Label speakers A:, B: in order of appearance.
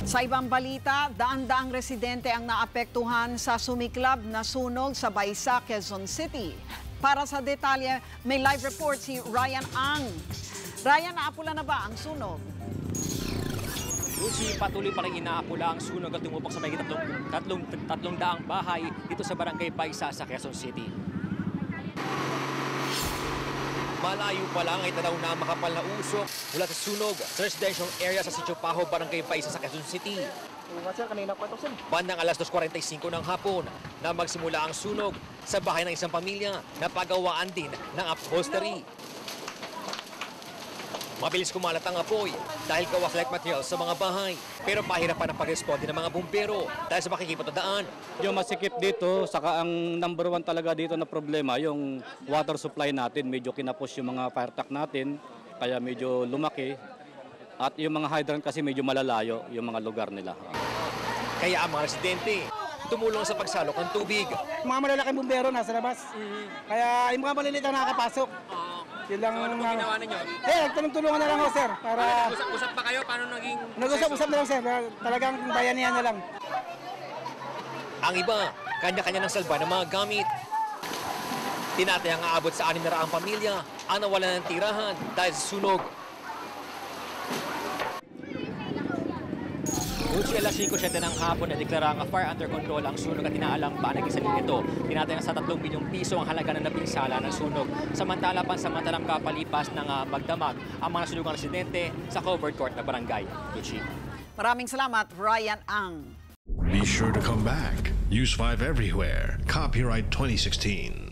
A: Sa ibang balita, daan-daang residente ang naapektuhan sa sumiklab na sunog sa Baysa, Quezon City. Para sa detalye, may live report si Ryan Ang. Ryan, naapula na ba ang sunog?
B: Lucy, patuloy pa rin inaapula ang sunog at tumupok sa mahigit tatlong daang bahay dito sa Barangay Baysa sa Quezon City. Malayo pa lang ay tanaw na makapal na usok mula sa sunog sa residential area sa Sitio Paho, Barangay Baysa sa Quezon City. Bandang alas 2:45 ng hapon na magsimula ang sunog sa bahay ng isang pamilya na pagawaan din ng upholstery. Mabilis kumalat ang apoy dahil gawas light materials sa mga bahay. Pero pahirapan ang pag-responde ng mga bumbero dahil sa makikipot na daan.
C: Yung masikip dito, saka ang number one talaga dito na problema, yung water supply natin. Medyo kinapos yung mga fire truck natin, kaya medyo lumaki. At yung mga hydrant kasi medyo malalayo yung mga lugar nila.
B: Kaya ang mga residente tumulong sa pagsalok ng tubig.
D: Mga malalaking bumbero nasa labas. Kaya yung mga maliliit ang nakakapasok. Yun lang.
B: Ano po ginawa ninyo?
D: Nagtulong-tulungan na lang ho, sir. Para
B: Usap pa kayo? Paano naging...
D: nag-usap-usap na lang, sir. Talagang bayanihan na lang.
B: Ang iba, kanya-kanya ng salba ng mga gamit. Tinatayang aabot sa 600 pamilya ang nawalan ng tirahan dahil sa sunog. Lucy, alas 5:07 ng hapon na deklara ang fire under control ang sunog at inaalam pa naging salin nito. Tinatayang sa 3 bilyong piso ang halaga ng napinsala ng sunog. Samantala, pansamantalang kapalipas ng magdamag ang mga sunugang residente sa covered court na barangay. Lucy.
A: Maraming salamat, Ryan Ang.
E: Be sure to come back. Use 5 everywhere. Copyright 2016.